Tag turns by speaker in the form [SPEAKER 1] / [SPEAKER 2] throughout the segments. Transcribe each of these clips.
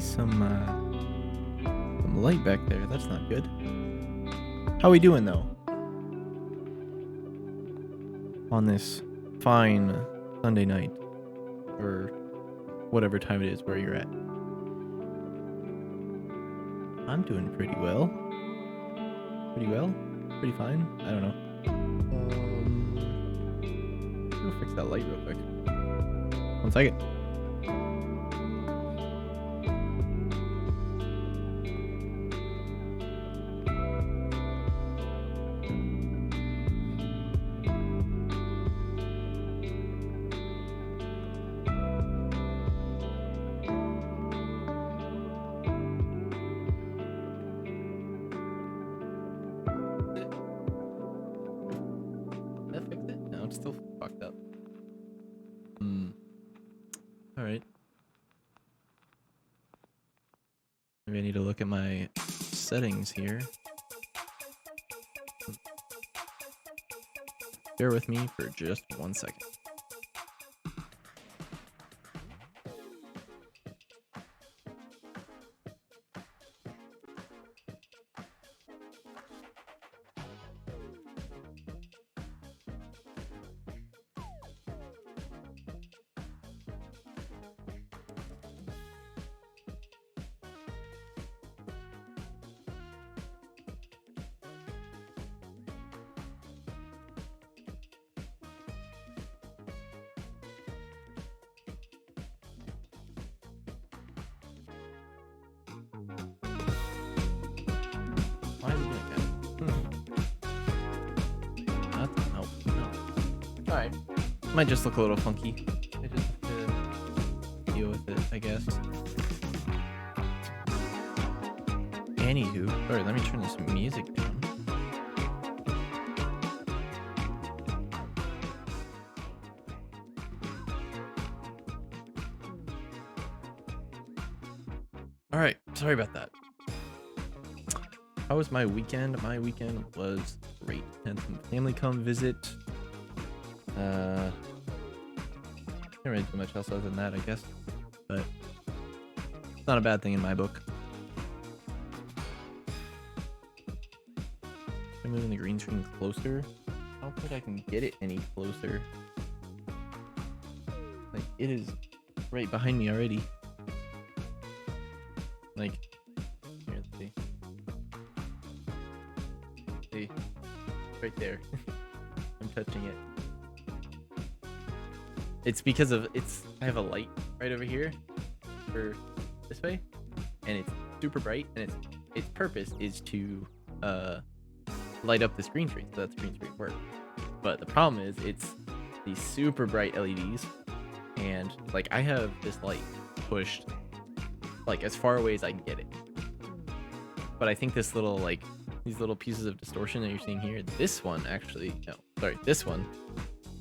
[SPEAKER 1] some light back there. That's not good. How we doing though? On this fine Sunday night, or whatever time it is where you're at. I'm doing pretty well. Pretty well? Pretty fine? I don't know. Go fix that light real quick. 1 second. That fixed it? No, it's still fucked up. Alright. Maybe I need to look at my settings here. Bear with me for just 1 second. Why is it doing that? No. Alright. Might just look a little funky. I just have to deal with it, I guess. Anywho. Sorry, let me turn this music down. Alright, sorry about that. How was my weekend? My weekend was great. Had some family come visit. Can't really do much else other than that, I guess. But it's not a bad thing in my book. I'm moving the green screen closer. I don't think I can get it any closer. Like, it is right behind me already. Like, here, let's see. See? Right there. I'm touching it. It's because of, I have a light right over here for this way, and it's super bright, and its purpose is to light up the screen screen, so that's green screen work. But the problem is it's these super bright LEDs, and like I have this light pushed like as far away as I can get it. But I think this little, like, these little pieces of distortion that you're seeing here, this one actually, no, sorry, this one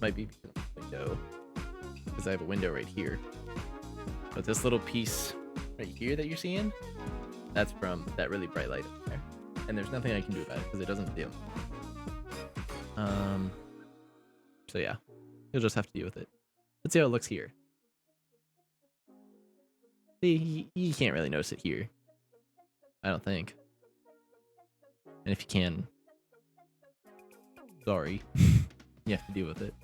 [SPEAKER 1] might be because of the window, because I have a window right here. But this little piece right here that you're seeing, that's from that really bright light up there. And there's nothing I can do about it because it doesn't dim. So yeah, you'll just have to deal with it. Let's see how it looks here. See, you can't really notice it here, I don't think. And if you can, sorry, you have to deal with it.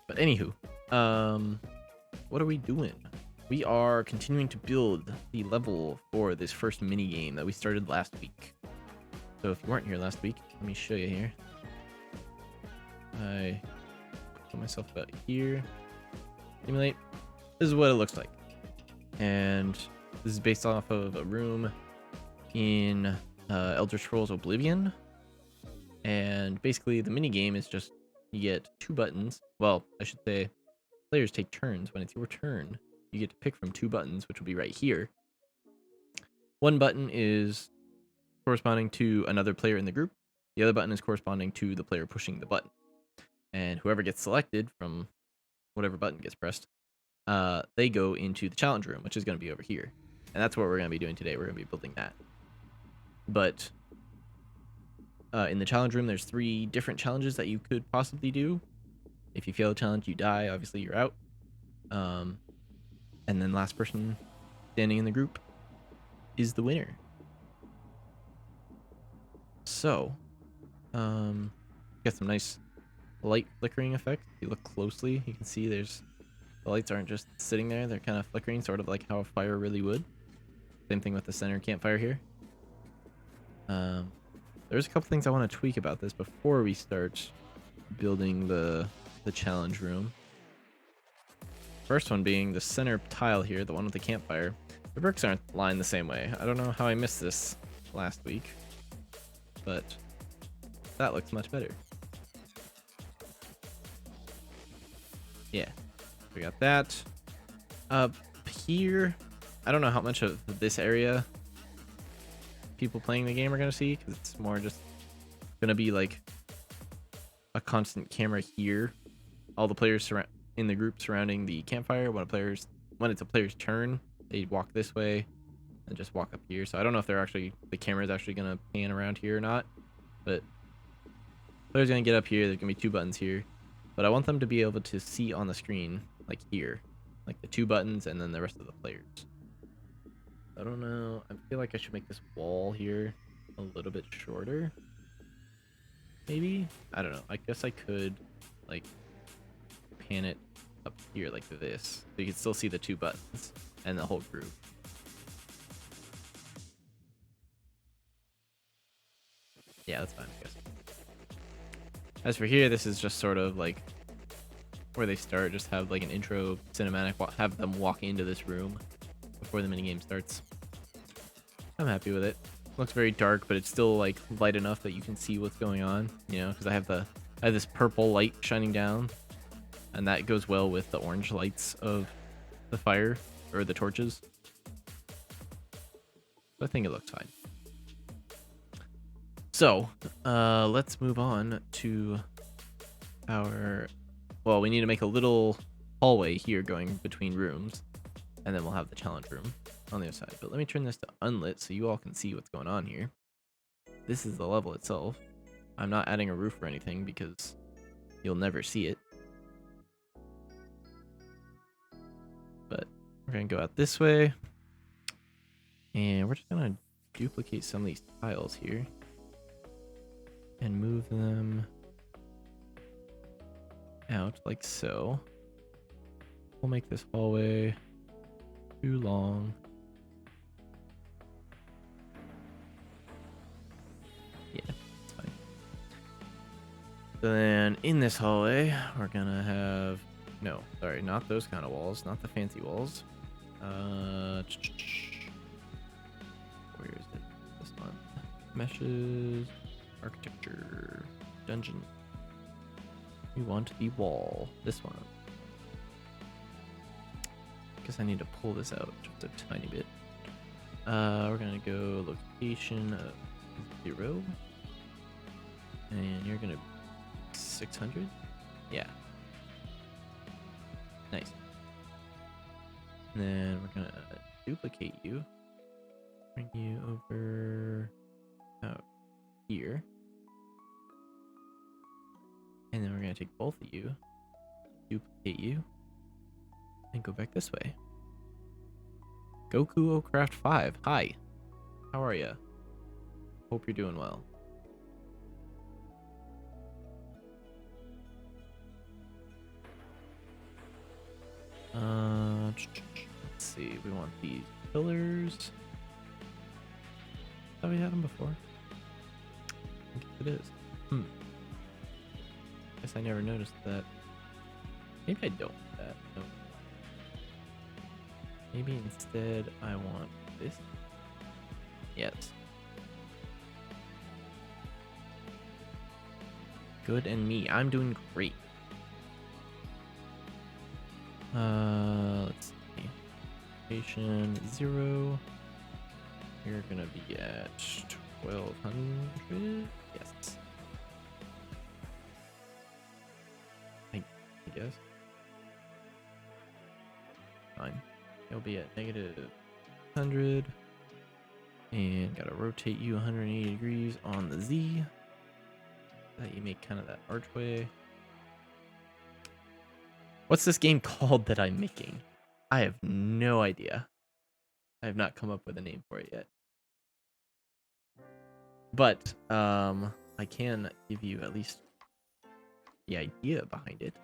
[SPEAKER 1] But anywho, what are we doing? We are continuing to build the level for this first mini game that we started last week. So if you weren't here last week, let me show you here. I put myself about here. Simulate. This is what it looks like. And this is based off of a room in Elder Scrolls Oblivion. And basically the mini game is just, you get 2 buttons. Well, I should say players take turns. When it's your turn, you get to pick from 2 buttons, which will be right here. 1 button is corresponding to another player in the group. The other button is corresponding to the player pushing the button. And whoever gets selected from whatever button gets pressed, they go into the challenge room, which is going to be over here. And that's what we're going to be doing today. We're going to be building that. But in the challenge room, there's 3 different challenges that you could possibly do. If you fail a challenge, you die. Obviously, you're out. And then last person standing in the group is the winner. So, get some nice light flickering effect. If you look closely, you can see the lights aren't just sitting there, they're kind of flickering, sort of like how a fire really would. Same thing with the center campfire here. There's a couple things I want to tweak about this before we start building the challenge room. First one being the center tile here, the one with the campfire. The bricks aren't lined the same way. I don't know how I missed this last week, but that looks much better. Yeah, we got that. Up here, I don't know how much of this area people playing the game are going to see, because it's more just going to be like a constant camera here. All the players in the group surrounding the campfire. When it's a player's turn, they walk this way and just walk up here. So I don't know if the camera is actually going to pan around here or not, but players going to get up here. There's going to be 2 buttons here, but I want them to be able to see on the screen, like here, like the 2 buttons and then the rest of the players. I don't know. I feel like I should make this wall here a little bit shorter. Maybe? I don't know. I guess I could like pan it up here like this, so you can still see the 2 buttons and the whole group. Yeah, that's fine, I guess. As for here, this is just sort of like where they start. Just have like an intro cinematic, have them walk into this room before the minigame starts. I'm happy with it. Looks very dark, but it's still like light enough that you can see what's going on, you know, because I have this purple light shining down, and that goes well with the orange lights of the fire or the torches. I think it looks fine. So, let's move on to well, we need to make a little hallway here going between rooms, and then we'll have the challenge room on the other side. But let me turn this to unlit so you all can see what's going on here. This is the level itself. I'm not adding a roof or anything because you'll never see it. But we're going to go out this way, and we're just going to duplicate some of these tiles here and move them out like so. We'll make this hallway too long. Yeah, it's fine. Then in this hallway, we're gonna have sorry, not those kind of walls, not the fancy walls. Where is it? This one. Meshes, architecture, dungeon. We want the wall. This one. Guess I need to pull this out just a tiny bit. We're gonna go location of 0, and you're gonna 600. Yeah. Nice. And then we're gonna duplicate you. Bring you over out here. And then we're going to take both of you, duplicate you, and go back this way. Goku Ocraft 5. Hi. How are ya? Hope you're doing well. Let's see. We want these pillars. Have we had them before? I think it is. Guess I never noticed that. Maybe I don't want that. No. Maybe instead I want this. Yes. Good and me. I'm doing great. Let's see. Location 0. You're gonna be at 1200. Yes. I guess. Fine. It'll be at -100. And gotta rotate you 180 degrees on the Z. So that you make kind of that archway. What's this game called that I'm making? I have no idea. I have not come up with a name for it yet. But I can give you at least the idea behind it.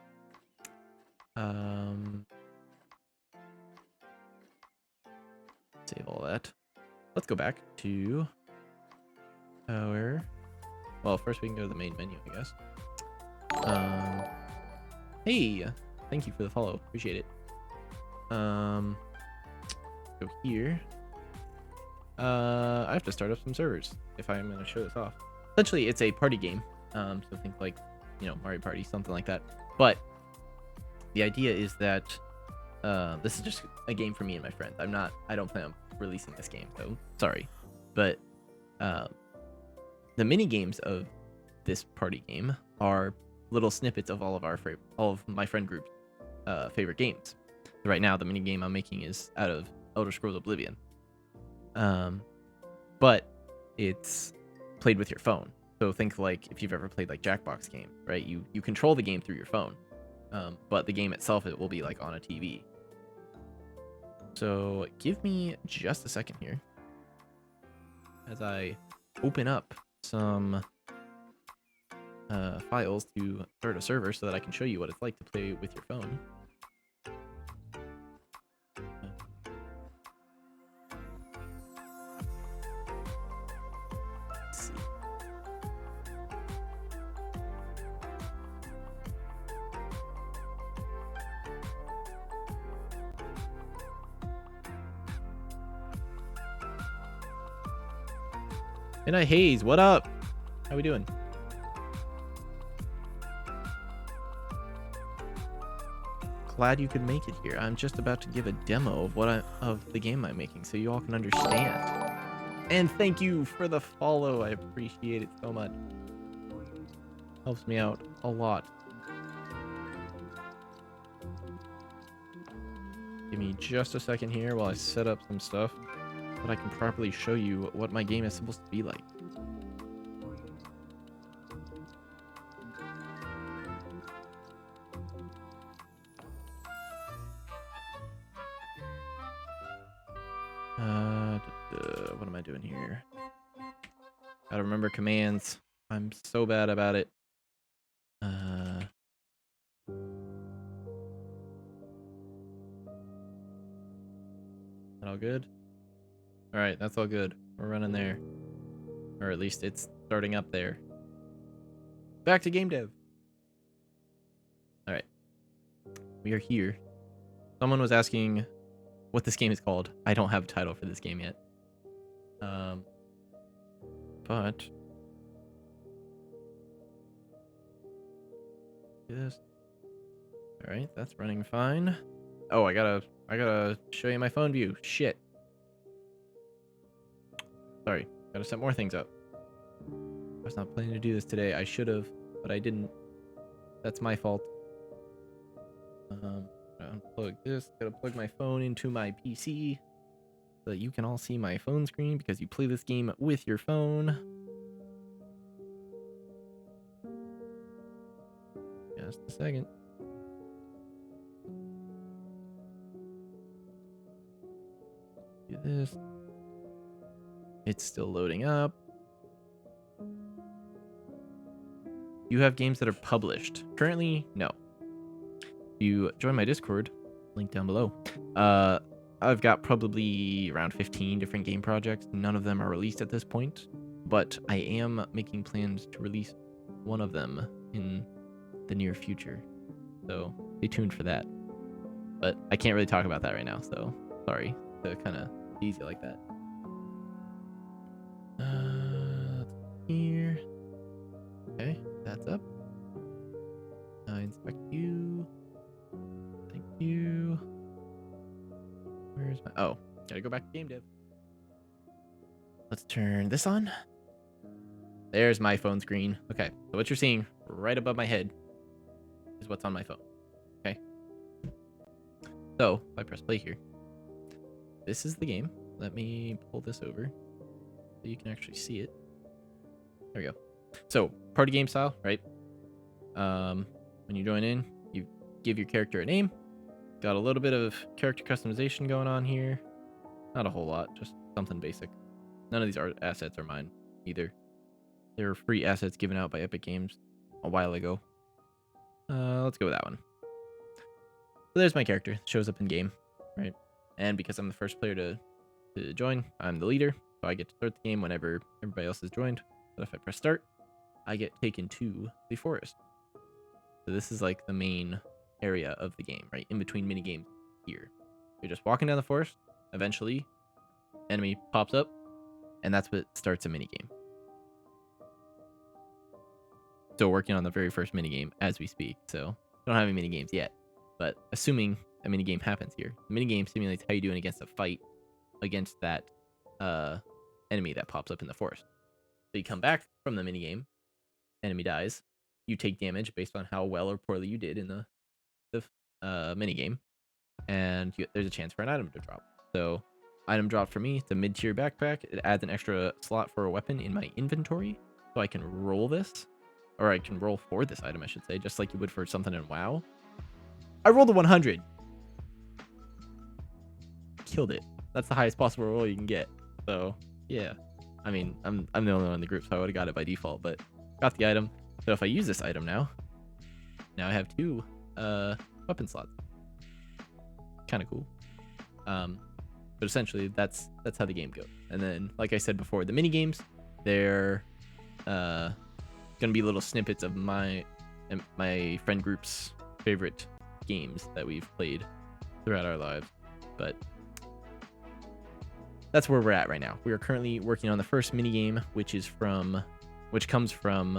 [SPEAKER 1] Save all that. Let's go back to our... Well, first we can go to the main menu, I guess. Hey, thank you for the follow. Appreciate it. Go here. I have to start up some servers if I'm going to show this off. Essentially, it's a party game. So think like, Mario Party, something like that. But the idea is that this is just a game for me and my friends. I don't plan on releasing this game, so sorry. But the mini games of this party game are little snippets of all of my friend group's favorite games. So right now, the mini game I'm making is out of Elder Scrolls Oblivion. But it's played with your phone. So think like if you've ever played like Jackbox game, right? You control the game through your phone. But the game itself, it will be like on a TV. So give me just a second here as I open up some files to start a server so that I can show you what it's like to play with your phone. Let's see. Midnight Haze, what up? How we doing? Glad you could make it here. I'm just about to give a demo of the game I'm making so you all can understand. And thank you for the follow. I appreciate it so much. Helps me out a lot. Give me just a second here while I set up some stuff so that I can properly show you what my game is supposed to be like. What am I doing here? Gotta remember commands. I'm so bad about it. That all good? Alright, that's all good. We're running there. Or at least it's starting up there. Back to game dev. Alright. We are here. Someone was asking what this game is called. I don't have a title for this game yet. But yes. All right, that's running fine. Oh, I gotta show you my phone view. Shit. Sorry, gotta set more things up. I was not planning to do this today. I should have, but I didn't. That's my fault. Unplug this. Gotta plug my phone into my PC so that you can all see my phone screen because you play this game with your phone. Just a second. Do this. It's still loading up. You have games that are published. Currently, no. If you join my Discord, link down below. I've got probably around 15 different game projects. None of them are released at this point, but I am making plans to release one of them in the near future. So stay tuned for that. But I can't really talk about that right now, so sorry to kind of tease you like that. Here. Okay, that's up. Inspect you. Thank you. Where's my... Oh, gotta go back to game dev. Let's turn this on. There's my phone screen. Okay, so what you're seeing right above my head is what's on my phone. Okay. So, if I press play here, this is the game. Let me pull this over so you can actually see it. There we go. So, party game style, right? When you join in, you give your character a name. Got a little bit of character customization going on here. Not a whole lot, just something basic. None of these art assets are mine either. They were free assets given out by Epic Games a while ago. Let's go with that one. So there's my character. It shows up in game, right? And because I'm the first player to join, I'm the leader. So I get to start the game whenever everybody else has joined. But if I press start, I get taken to the forest. So this is like the main area of the game, right? In between mini games here. You're just walking down the forest. Eventually, enemy pops up, and that's what starts a mini game. Still working on the very first mini game as we speak, so don't have any mini games yet. But assuming a mini game happens here, the mini game simulates how you doing against a fight against that enemy that pops up in the forest. So you come back from the mini game, enemy dies, you take damage based on how well or poorly you did in the mini game, and there's a chance for an item to drop. So item drop for me, it's a mid-tier backpack. It adds an extra slot for a weapon in my inventory, so I can roll this, or I can roll for this item, I should say, just like you would for something in WoW. I rolled a 100. Killed it. That's the highest possible roll you can get. So yeah, I mean, I'm the only one in the group, so I would have got it by default, but got the item. So if I use this item now I have 2 weapon slots. Kind of cool. But essentially that's how the game goes. And then, like I said before, the mini games, they're gonna be little snippets of my friend group's favorite games that we've played throughout our lives. But that's where we're at right now. We are currently working on the first mini game, which comes from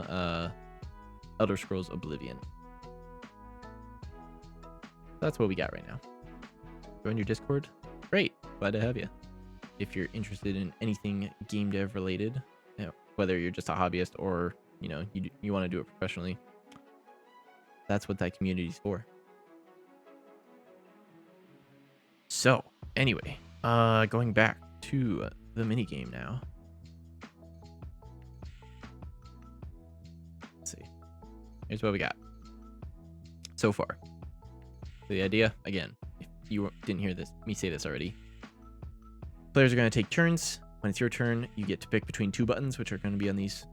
[SPEAKER 1] Elder Scrolls Oblivion. That's what we got right now. Join your Discord. Great, glad to have you. If you're interested in anything game dev related, whether you're just a hobbyist or you want to do it professionally, that's what that community is for. So anyway, going back to the mini game now. Let's see. Here's what we got so far. The idea, again, if you didn't hear me say this already, players are going to take turns. When it's your turn, you get to pick between 2 buttons, which are going to be on these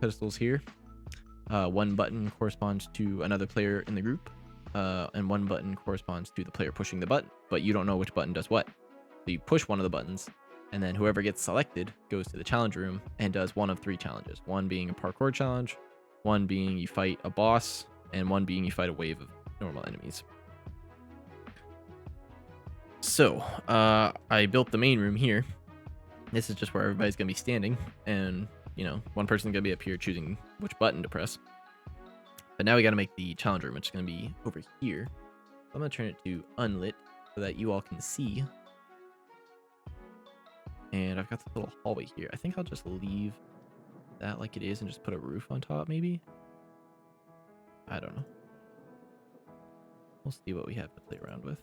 [SPEAKER 1] pedestals here. 1 button corresponds to another player in the group, and 1 button corresponds to the player pushing the button, but you don't know which button does what. So you push one of the buttons, and then whoever gets selected goes to the challenge room and does one of 3 challenges. 1 being a parkour challenge, 1 being you fight a boss, and 1 being you fight a wave of normal enemies. So, I built the main room here. This is just where everybody's going to be standing, and, one person's going to be up here choosing which button to press. But now we got to make the challenge room, which is going to be over here. I'm going to turn it to unlit so that you all can see. And I've got this little hallway here. I think I'll just leave that like it is and just put a roof on top, maybe? I don't know. We'll see what we have to play around with.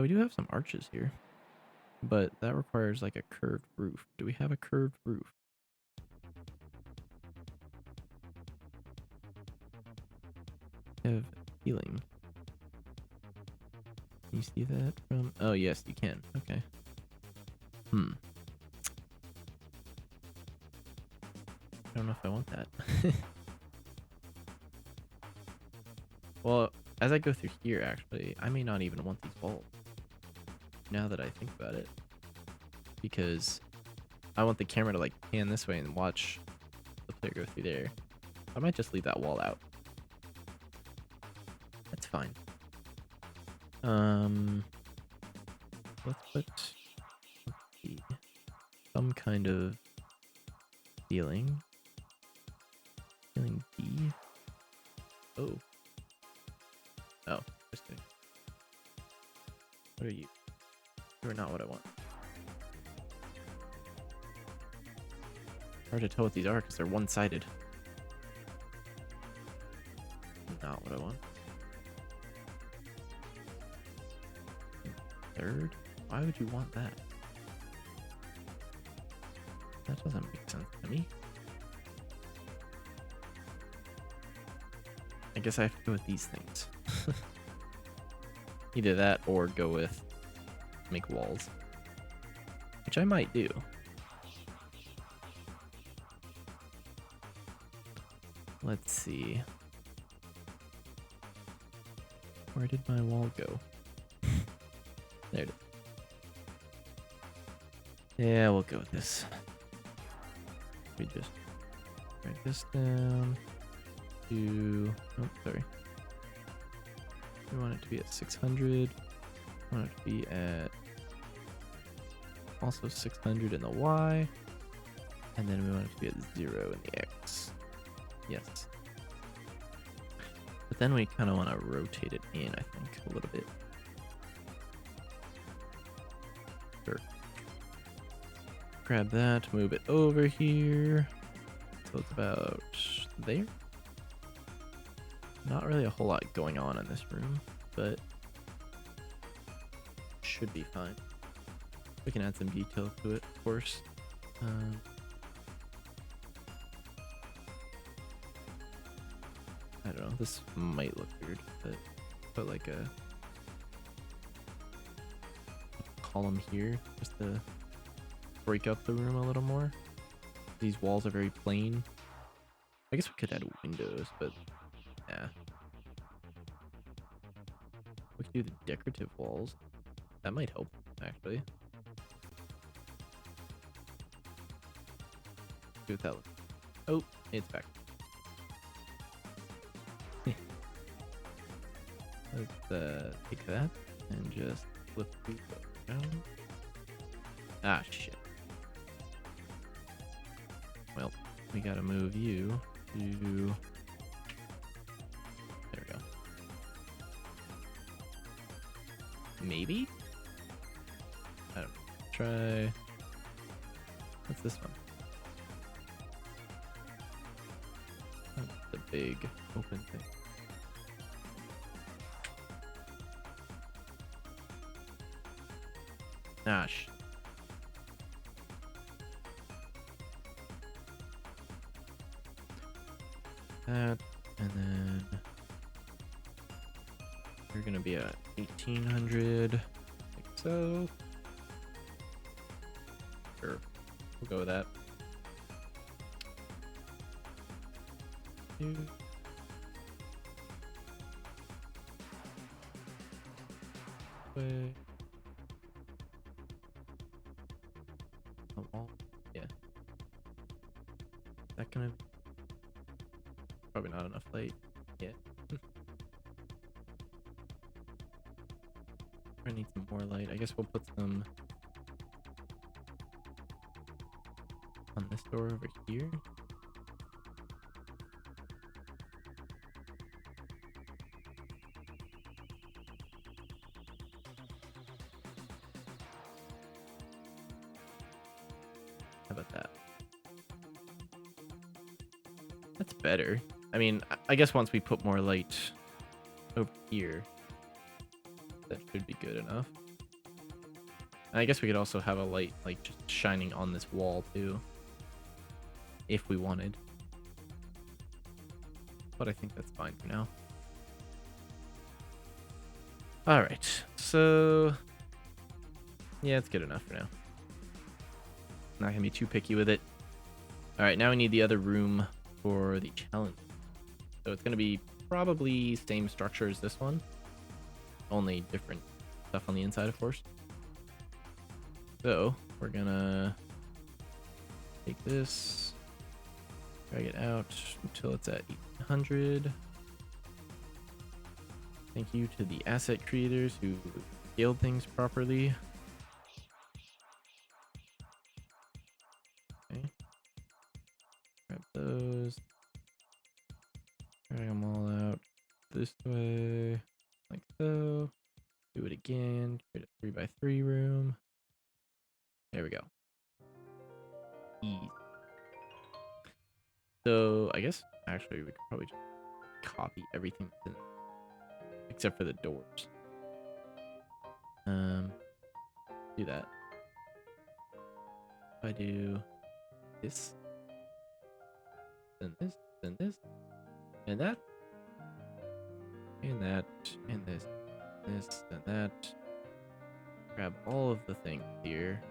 [SPEAKER 1] We do have some arches here, but that requires like a curved roof. Do we have a curved roof? Have healing. Can you see that from? Oh yes, you can. Okay. I don't know if I want that. Well, as I go through here, actually, I may not even want these walls. Now that I think about it, because I want the camera to like pan this way and watch the player go through there. I might just leave that wall out. That's fine. Let's put some kind of ceiling. Ceiling B. Oh. Oh, just kidding. What are you? You are not what I want. Hard to tell what these are because they're one-sided. Not what I want. Third? Why would you want that? That doesn't make sense to me. I guess I have to go with these things. Either that or go with make walls, which I might do. Let's see. Where did my wall go? There it is. Yeah, we'll go with this. We just write this down to... Oh, sorry. We want it to be at 600. We want it to be at also 600 in the Y. And then we want it to be at 0 in the X. Yes. But then we kind of want to rotate it in, I think, a little bit. Sure. Grab that, move it over here. So it's about there. Not really a whole lot going on in this room, but should be fine. We can add some detail to it, of course. I don't know, this might look weird, but put like a column here just to break up the room a little more. These walls are very plain. I guess we could add windows, but yeah. We could do the decorative walls. That might help, actually. See what that looks like. Oh, it's back. Let's take that and just flip these down. Ah, shit. Well, we gotta move you to... There we go. Maybe? I don't know. Try... What's this one? Oh, the big open thing. Gosh. That, and then we're gonna be at 1800, like so. Sure, we'll go with that. Way. Oh, yeah. That gonna be probably not enough light yet. I need some more light. I guess we'll put some on this door over here. How about that? That's better. I mean, I guess once we put more light over here, that should be good enough. And I guess we could also have a light like just shining on this wall too, if we wanted. But I think that's fine for now. All right, so yeah, it's good enough for now. Not gonna be too picky with it. All right, now we need the other room for the challenge. So it's gonna be probably same structure as this one, only different stuff on the inside, of course. So we're gonna take this, drag it out until it's at 800. Thank you to the asset creators who scaled things properly. Okay. Grab those. Drag them all out this way, like so. Do it again. Create a 3x3 room. There we go. Easy. So I guess actually we could probably just copy everything that's in it, except for the doors. Do that. If I do this, then this, then this, and that. and that, and this, and that. Grab all of the things here.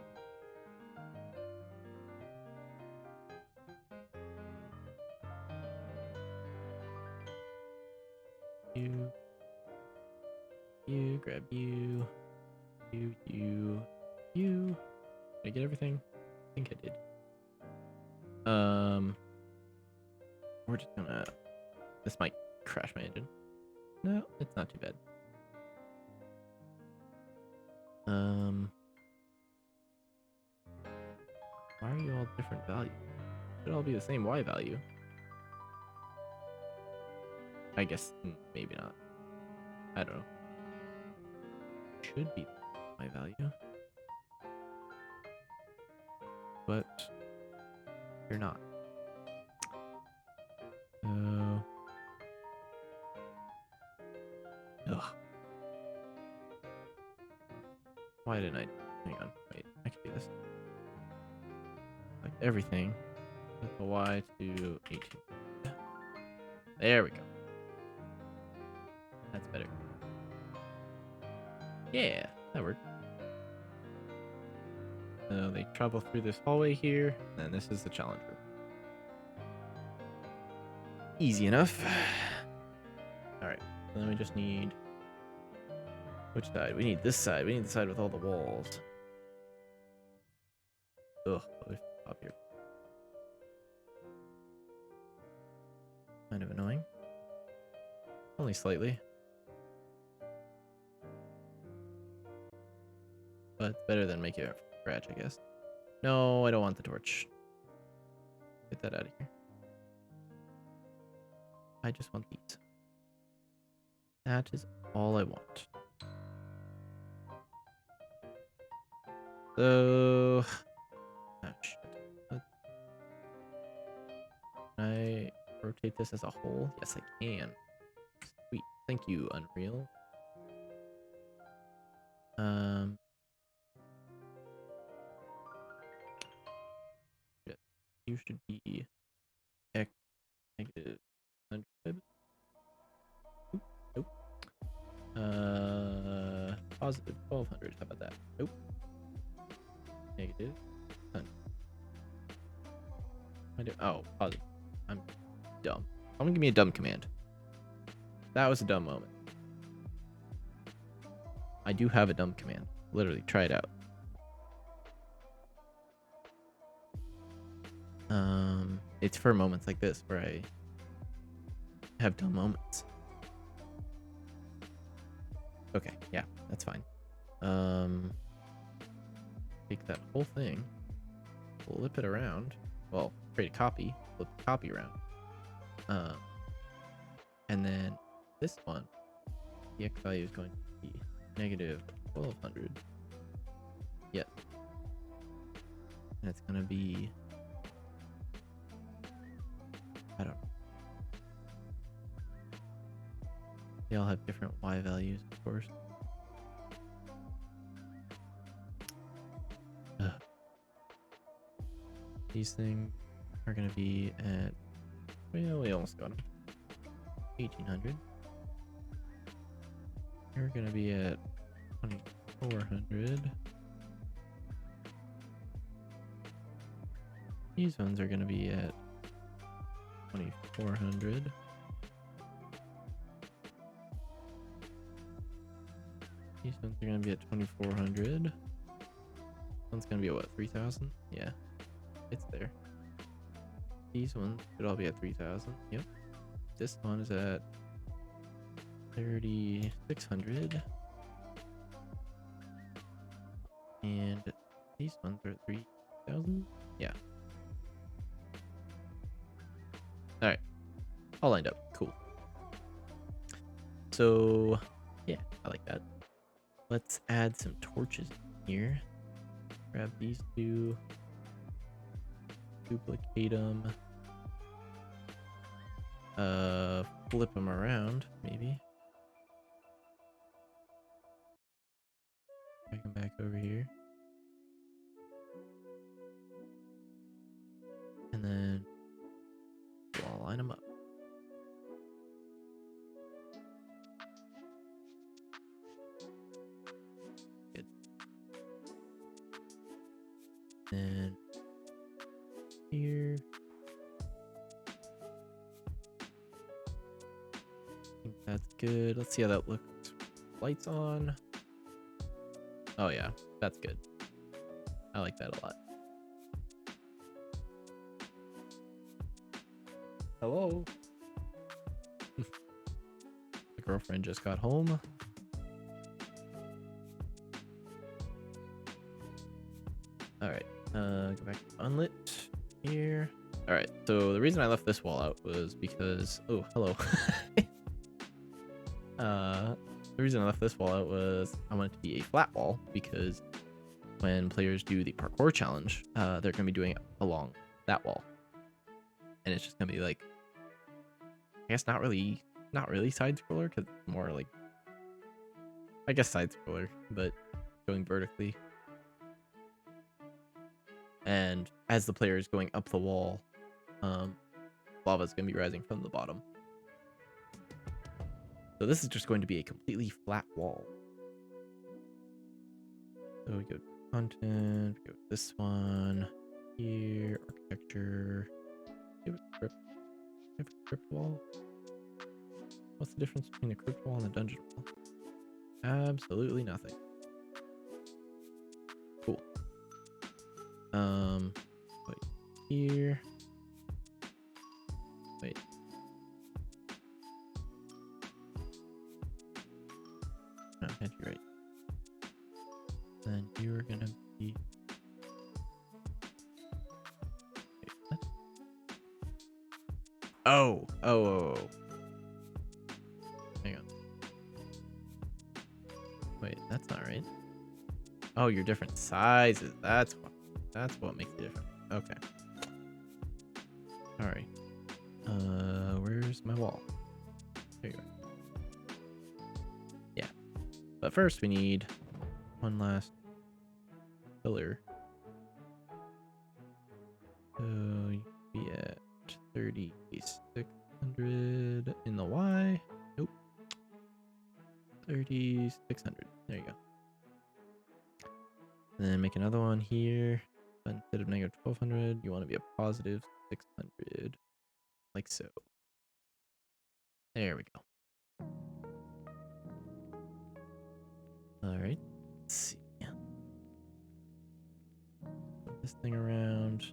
[SPEAKER 1] You, grab you, you. Did I get everything? I think I did. We're just gonna. This might crash my engine. No, it's not too bad. Why are you all different values? Should all be the same Y value. I guess maybe not. I don't know. Should be Y value, but you're not. Ugh. Why didn't I? Hang on. Wait, I can do this. Like everything. Set the Y to 18. There we go. That's better. Yeah, that worked. So they travel through this hallway here, and this is the challenge room. Easy enough. Alright, so then we just need... Which side? We need this side. We need the side with all the walls. Ugh, up here. Kind of annoying. Only slightly. But it's better than making it from scratch, I guess. No, I don't want the torch. Get that out of here. I just want these. That is all I want. So... Oh, shit. Can I rotate this as a whole? Yes, I can. Sweet. Thank you, Unreal. Shit. You should be X negative 100. Nope. Positive 1200. How about that? Nope. Negative 100. Oh, positive. I'm dumb. I'm gonna give me a dumb command. That was a dumb moment. I do have a dumb command. Literally, try it out. It's for moments like this where I have dumb moments. Okay, yeah, that's fine. Take that whole thing, flip it around. Well, create a copy, flip the copy around. And then this one, the X value is going to be negative 1200. Yep. And it's going to be, I don't know. They all have different Y values, of course. These things are going to be at, well, we almost got them. 1800. We're going to be at 2400. These ones are going to be at 2400. These ones are going to be at 2400. This one's going to be at what, 3000? Yeah, it's there. These ones should all be at 3000. Yep. This one is at 3600. And these ones are at 3000. Yeah. Alright. All lined up. Cool. So, yeah, I like that. Let's add some torches here. Grab these two. Duplicate them. Flip them around, maybe. Drag them back over here. And then we'll line them up. then here. I think that's good. Let's see how that looks. Lights on. Oh yeah, that's good. I like that a lot. Hello. The girlfriend just got home. All right, go back to unlit here. All right, so the reason I left this wall out was because, oh, hello. The reason I left this wall out was I want it to be a flat wall because when players do the parkour challenge, they're gonna be doing it along that wall, and it's just gonna be like, I guess not really side scroller, because more like, I guess side scroller, but going vertically. And as the player is going up the wall, lava's gonna be rising from the bottom. So this is just going to be a completely flat wall. So we go to content, we go to this one here, architecture. Give it crypt. Give it crypt wall. What's the difference between the crypt wall and the dungeon wall? Absolutely nothing. Cool. Wait, here. Wait. No, can't be right. Then you are gonna be. Wait, what? Oh. Hang on. Wait, that's not right. Oh, you're different sizes. That's what makes it different. Okay. All right. Where's my wall? There you go. Yeah. But first we need one last pillar. So you can be at 3,600 in the Y. Nope. 3,600. There you go. And then make another one here. But instead of negative 1,200, you want to be a positive 600. Like so. There we go. All right. Let's see. Put this thing around.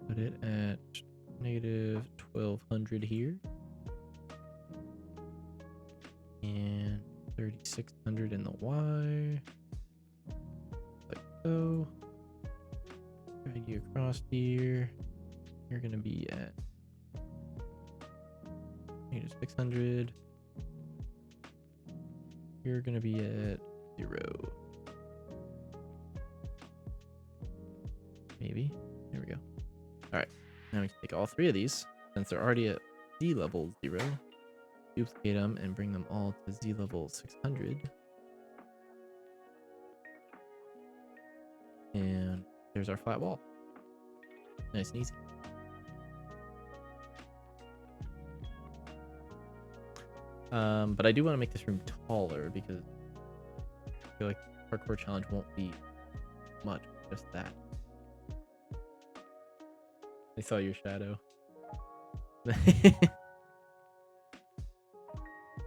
[SPEAKER 1] Put it at negative 1,200 here. And 3,600 in the Y. Like so. Drag you across here. You're going to be at negative 600. You're going to be at 0. Maybe. There we go. All right. Now we can take all three of these, since they're already at Z level 0. Duplicate them and bring them all to Z level 600. And there's our flat wall. Nice and easy. But I do want to make this room taller because I feel like parkour challenge won't be much, just that. I saw your shadow.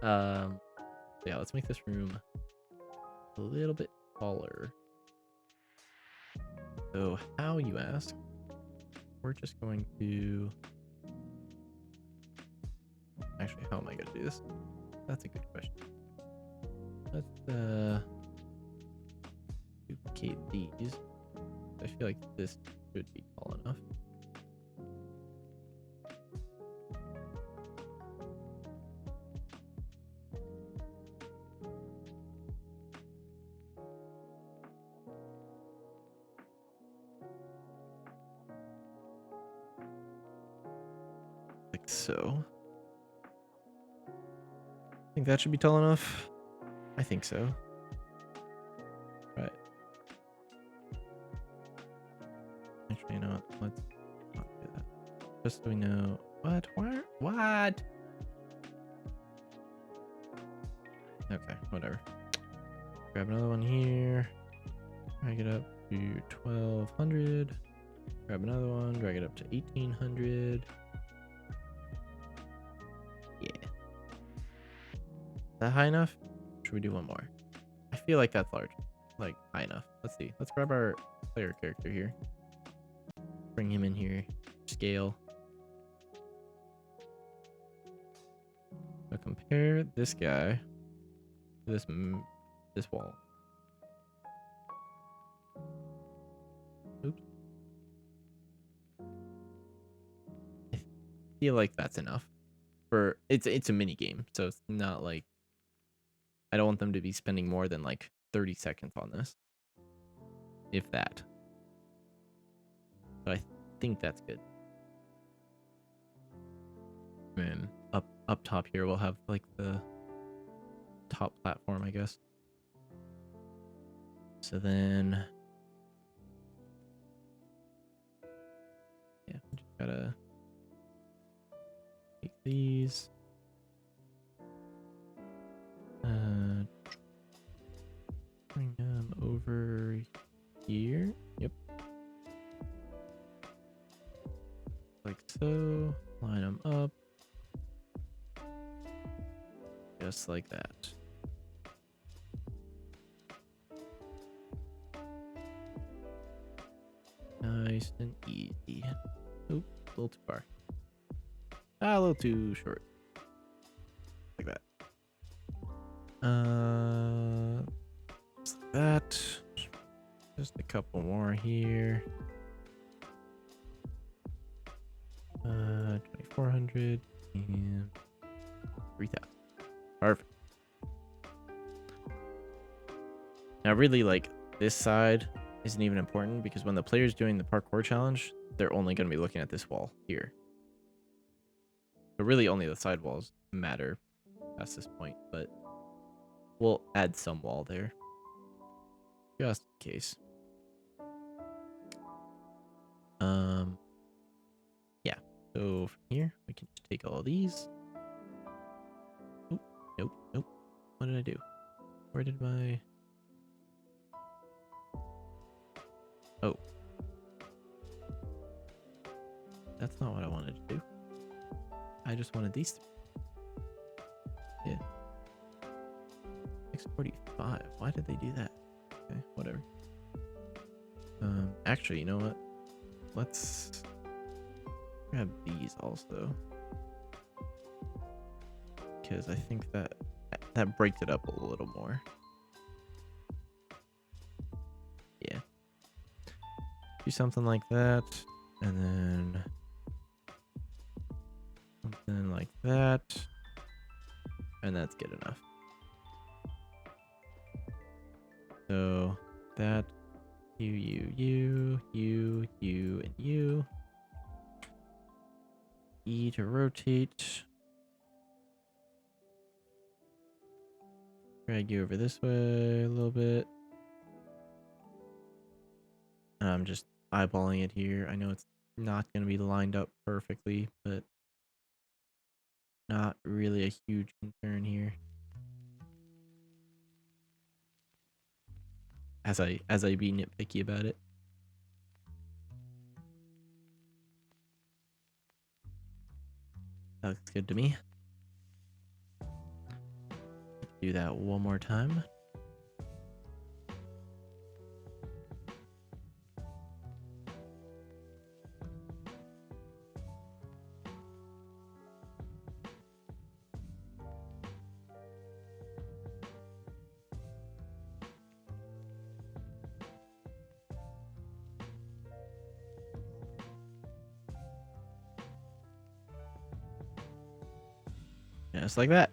[SPEAKER 1] Yeah, let's make this room a little bit taller. So how, you ask? We're just going to... Actually, how am I going to do this? That's a good question. Let's duplicate these. I feel like this should be tall enough. Like so. Think that should be tall enough? I think so. Right. Actually, you know what? Let's not do that. Just so we know. What? Where? What? Okay, whatever. Grab another one here. Drag it up to 1200. Grab another one, drag it up to 1800. Yeah. Is that high enough? Should we do one more? I feel like that's large. Like high enough. Let's see. Let's grab our player character here. Bring him in here. Scale. So compare this guy to this wall. Oops. I feel like that's enough. For it's a mini game, so it's not like I don't want them to be spending more than like 30 seconds on this. If that. So I think that's good. And up top here we'll have like the top platform, I guess. So then yeah, we just gotta take these. Bring them over here. Yep. Like so. Line them up. Just like that. Nice and easy. Oop, a little too far. A little too short. Like that. Just like that. Just a couple more here. 2400 and 3000. Perfect. Now, really, like this side isn't even important because when the player's doing the parkour challenge, they're only going to be looking at this wall here. So really, only the side walls matter past this point, but we'll add some wall there just in case. Yeah. So from here, we can just take all these. Oh, nope. What did I do? Where did my... Oh. That's not what I wanted to do. I just wanted these three. Yeah. 645. Why did they do that? Okay, whatever. Actually, you know what? Let's grab these also. Because I think that breaks it up a little more. Yeah. Do something like that. And then something like that. And that's good enough. So that, you, and you. E to rotate. Drag you over this way a little bit. I'm just eyeballing it here. I know it's not going to be lined up perfectly, but not really a huge concern here. As I be nitpicky about it. That looks good to me. Do that one more time. Just like that.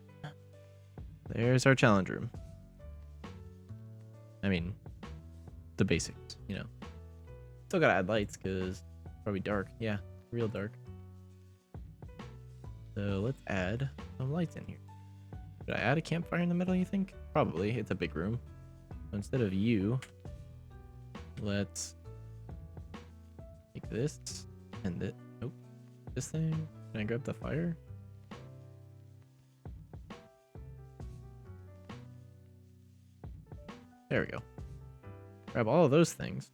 [SPEAKER 1] There's our challenge room. I mean, the basics, you know. Still gotta add lights because it's probably dark. Yeah, real dark. So let's add some lights in here. Should I add a campfire in the middle, you think? Probably. It's a big room. So instead of you, let's take this and it. Nope. This thing. Can I grab the fire? There we go. Grab all of those things.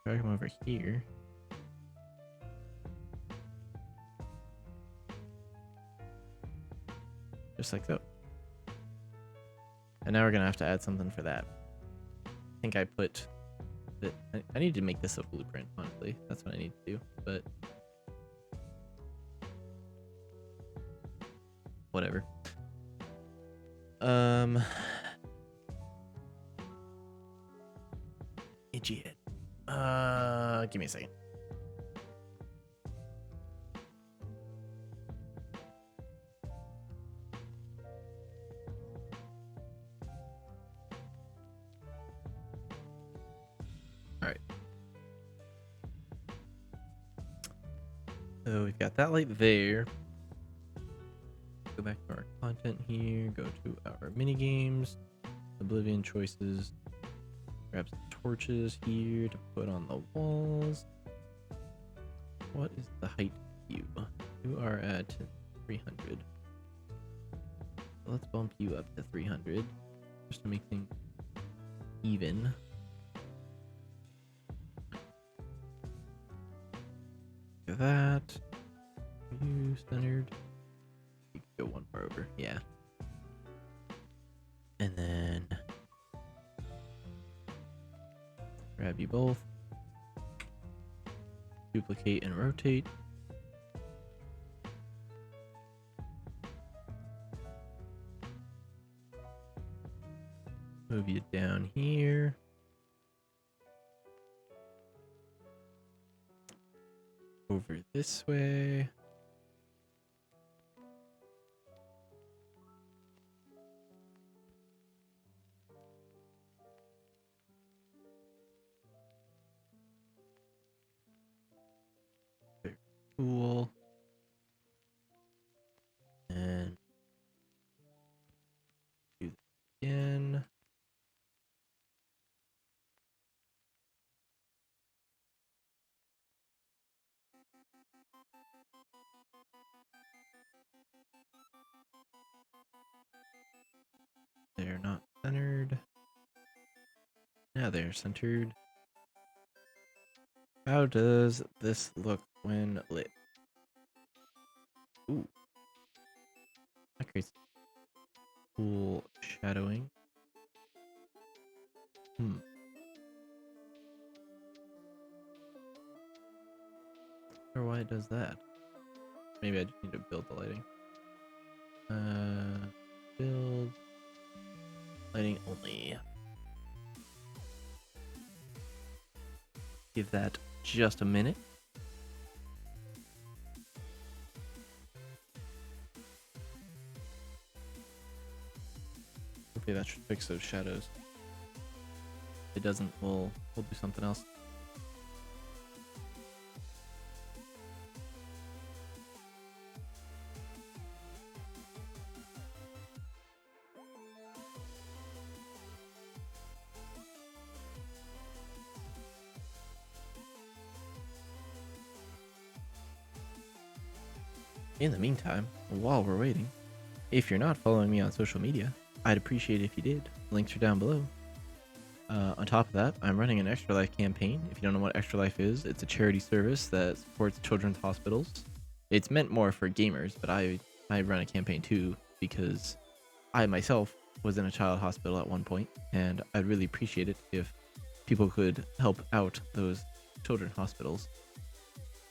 [SPEAKER 1] Drag them over here. Just like so. And now we're gonna have to add something for that. I think I put that. I need to make this a blueprint, honestly. That's what I need to do, but whatever. Idiot. Give me a second. All right. So we've got that light there. Go back to our content here. Go to our mini games, Oblivion choices. Grab some torches here to put on the walls. What is the height of you? You are at 300. Let's bump you up to 300 just to make things even. Look at that. You centered. You can go one more over. Yeah. And then grab you both. Duplicate and rotate. Move you down here. Over this way. Very cool. And do that again. They're not centered. Now they're centered. How does this look when lit? Ooh. That creates cool shadowing. Or why it does that. Maybe I just need to build the lighting. Build lighting only. Give that just a minute. Okay, that should fix those shadows. If it doesn't, we'll do something else. In the meantime, while we're waiting, if you're not following me on social media, I'd appreciate it if you did. Links are down below. On top of that, I'm running an Extra Life campaign. If you don't know what Extra Life is, it's a charity service that supports children's hospitals. It's meant more for gamers, but I run a campaign too because I myself was in a child hospital at one point, and I'd really appreciate it if people could help out those children's hospitals.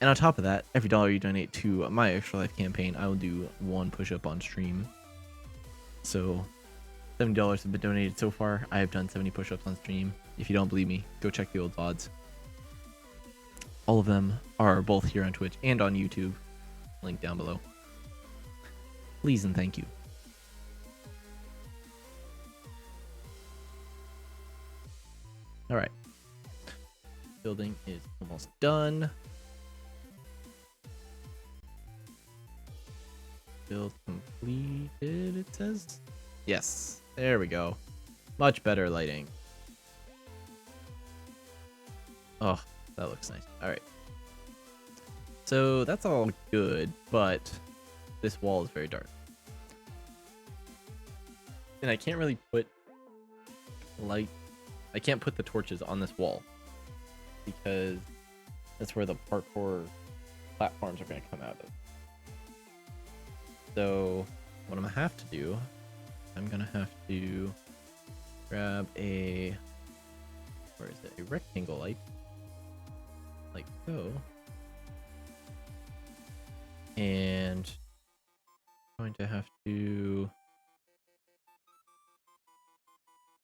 [SPEAKER 1] And on top of that, every dollar you donate to my Extra Life campaign, I will do one push-up on stream. So $70 have been donated so far. I have done 70 push-ups on stream. If you don't believe me, go check the old VODs. All of them are both here on Twitch and on YouTube. Link down below. Please and thank you. All right. Building is almost done. Build completed, it says. Yes, there we go. Much better lighting. Oh, that looks nice. All right. So that's all good, but this wall is very dark. And I can't really put light. I can't put the torches on this wall because that's where the parkour platforms are going to come out of. So what I'm going to have to do, I'm going to have to grab a, where is it, a rectangle light, like so, and I'm going to have to,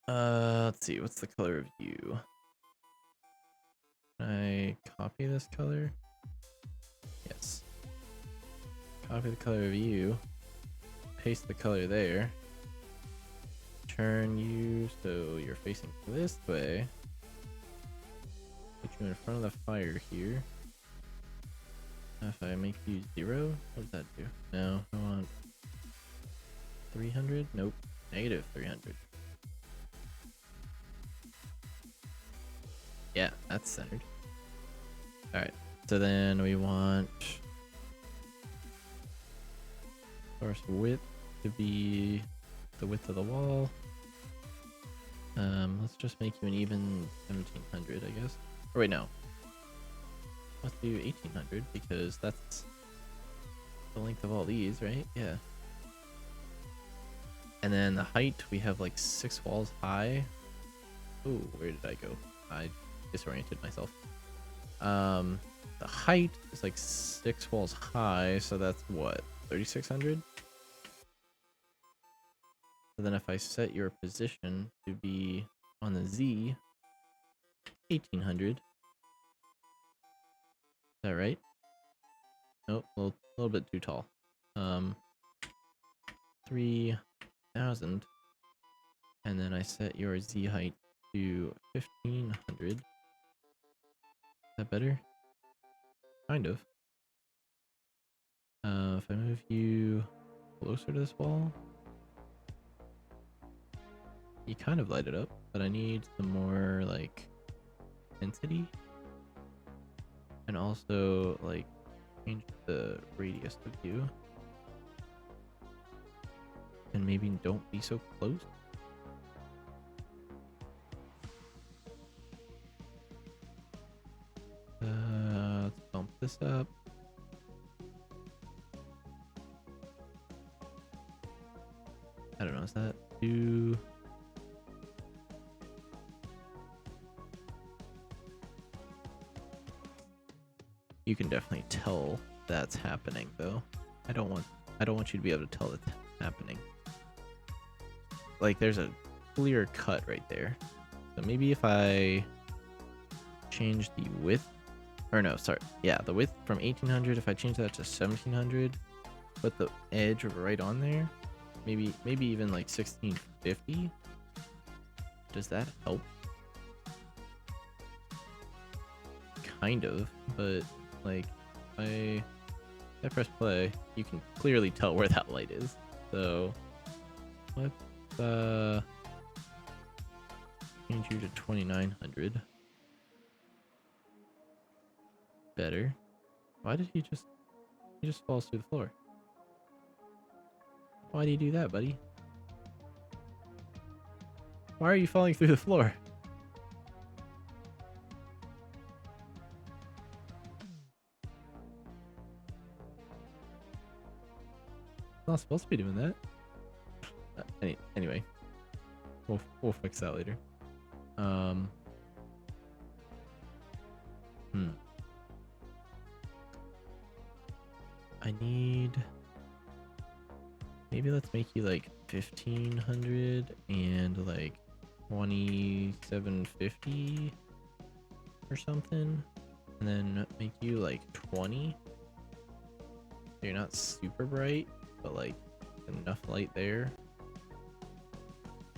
[SPEAKER 1] let's see, what's the color of you? Can I copy this color? Yes. Copy the color of you, paste the color there, turn you so you're facing this way, put you in front of the fire here. If I make you 0, what does that do? No, I want 300? Nope, negative 300. Yeah, that's centered. Alright, so then we want source width to be the width of the wall. Let's just make you an even 1700, I guess. Or wait, no. Let's do 1800 because that's the length of all these, right? Yeah. And then the height, we have like 6 walls high. Oh, where did I go? I disoriented myself. The height is like 6 walls high, so that's what, 3600? So then if I set your position to be on the Z, 1800. Is that right? Nope, a little bit too tall. 3000. And then I set your Z height to 1500. Is that better? Kind of. If I move you closer to this wall, you kind of light it up, but I need some more like intensity, and also like change the radius of you, and maybe don't be so close. Let's bump this up. I don't know, is that too... You can definitely tell that's happening though. I don't want you to be able to tell that's happening. Like there's a clear cut right there. So maybe if I change the width, or no, sorry, yeah, the width from 1800, if I change that to 1700, put the edge right on there, maybe even like 1650. Does that help? Kind of, but like I press play, you can clearly tell where that light is. So let's change you to 2900. Better. Why did he just falls through the floor? Why do you do that, buddy? Why are you falling through the floor? Not supposed to be doing that. Anyway, we'll fix that later. I need, maybe let's make you like 1500 and like 2750 or something, and then make you like 20. You're not super bright, but like enough light there.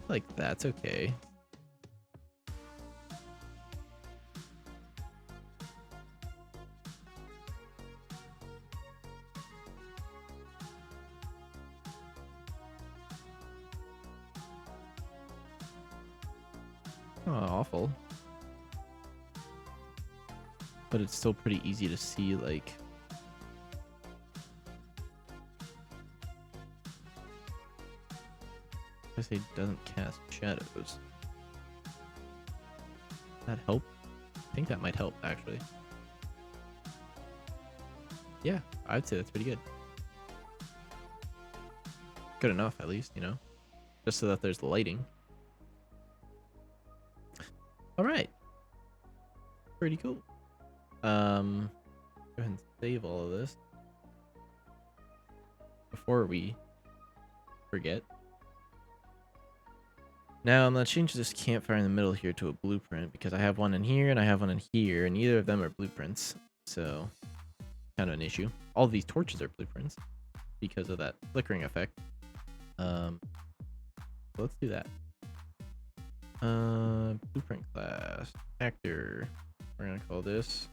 [SPEAKER 1] Like that's okay. Oh, awful. But it's still pretty easy to see, like, I say it doesn't cast shadows. That help? I think that might help, actually. Yeah, I'd say that's pretty good. Good enough, at least, you know? Just so that there's lighting. Alright. Pretty cool. Go ahead and save all of this before we forget. Now I'm gonna change this campfire in the middle here to a blueprint because I have one in here and I have one in here, and neither of them are blueprints, so kind of an issue. All of these torches are blueprints because of that flickering effect. So let's do that. Blueprint class actor. We're gonna call this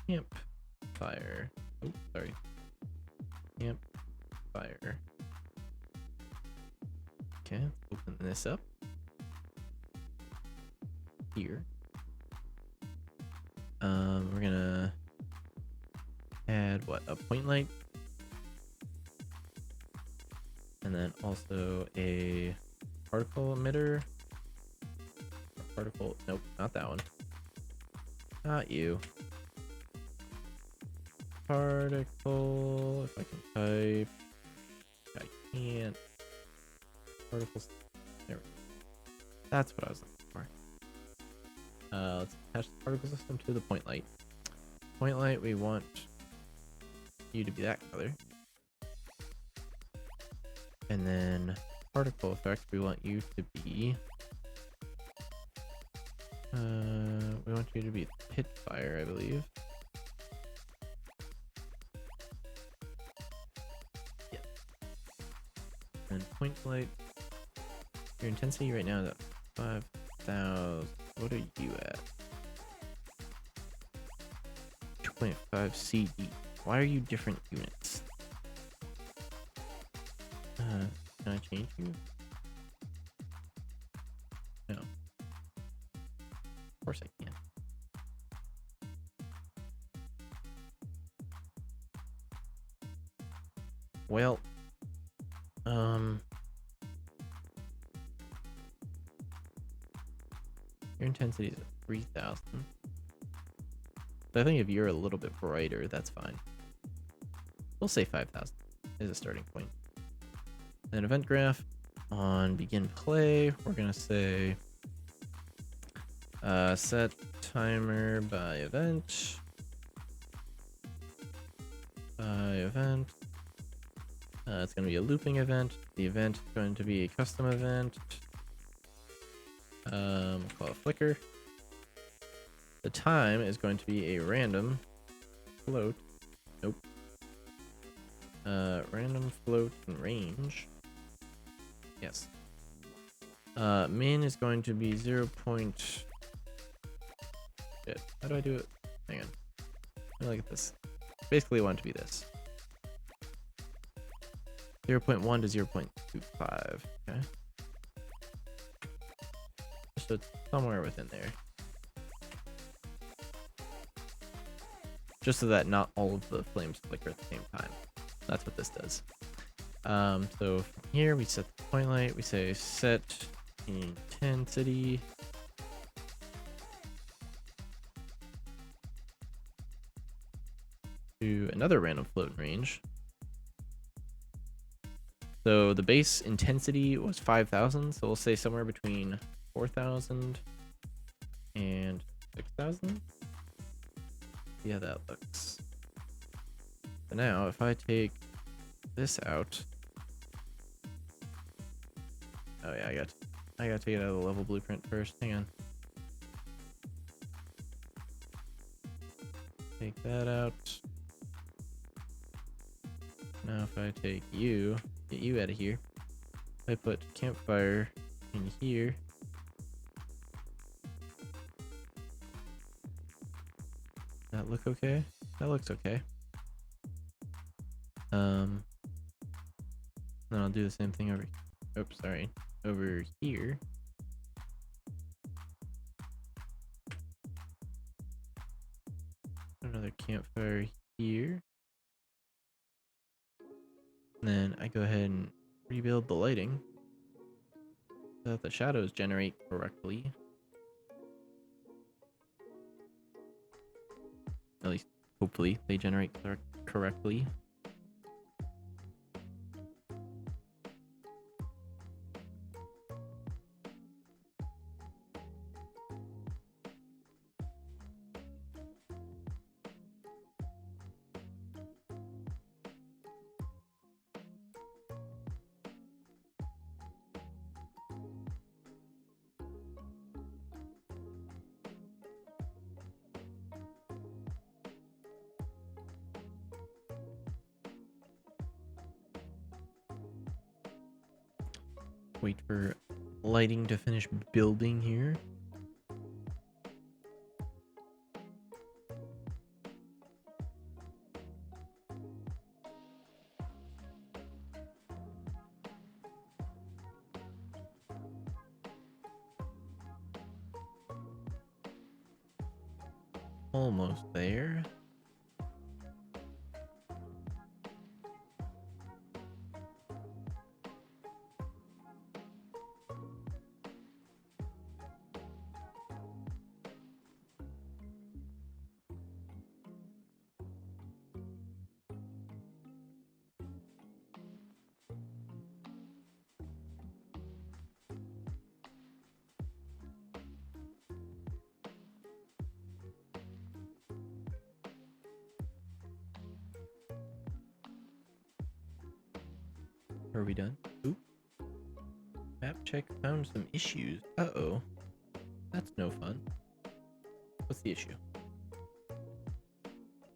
[SPEAKER 1] campfire. Oh, sorry. Campfire. Okay, open this up here. We're gonna add what, a point light, and then also a particle emitter. Particle, nope, not that one. Not you. Particle, if I can type. I can't. Particles. There we go. That's what I was looking for. Let's attach the particle system to the point light. Point light, we want you to be that color. And then particle effect, we want you to be we want you to be pit fire, I believe. Yeah. And point light, your intensity right now is at 5,000. What are you at? 2.5 CD. Why are you different units? Can I change you? No. Of course I can. Well, your intensity is at 3,000. So I think if you're a little bit brighter, that's fine. We'll say 5,000 is a starting point. Then event graph on begin play, we're gonna say set timer by event. It's going to be a looping event. The event is going to be a custom event. We'll call it flicker. The time is going to be a random float. Nope. Random float and range. Yes. Min is going to be 0. Shit. How do I do it? Hang on. Let me look at this. Basically, I want it to be this. 0.1 to 0.25. Okay. So it's somewhere within there. Just so that not all of the flames flicker at the same time. That's what this does. So from here we set the point light. We say set intensity. To another random float range. So the base intensity was 5,000, so we'll say somewhere between 4,000 and 6,000. See how that looks. So now, if I take this out, oh yeah, I got to get out of the level blueprint first. Hang on. Take that out. Now, if I take you. Get you out of here. I put campfire in here. That look okay? That looks okay. Then I'll do the same thing over. Oops, sorry. Over here. Another campfire here. Then I go ahead and rebuild the lighting so that the shadows generate correctly. Hopefully they generate correctly. Wait for lighting to finish building here. Almost there. Are we done? Oop. Map check found some issues. Uh-oh. That's no fun. What's the issue?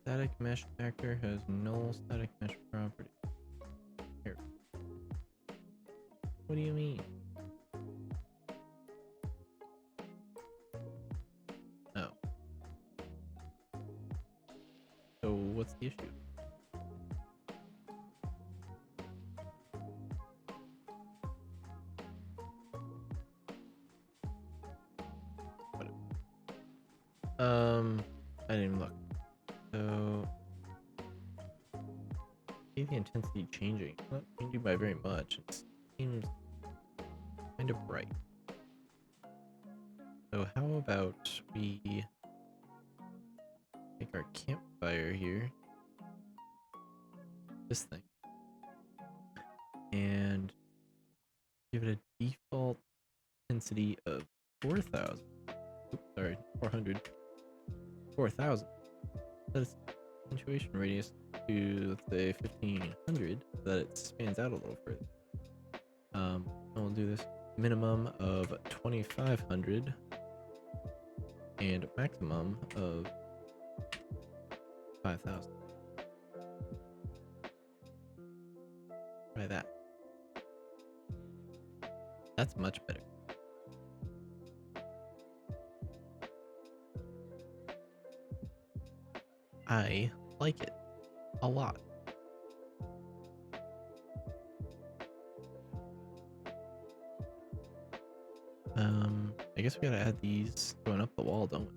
[SPEAKER 1] Static mesh actor has null static mesh property. Here. What do you mean? Oh. So what's the issue? I didn't even look. So, see the intensity changing. Not changing by very much. It seems kind of bright. So how about we take our campfire here, this thing, and give it a default intensity of 4,000. Oops, sorry, 400. 4,000. Set its punctuation radius to, let's say, 1,500 so that it spans out a little further. We'll do this minimum of 2,500 and maximum of 5,000. Try that. That's much better. I like it a lot. I guess we gotta add these going up the wall, don't we?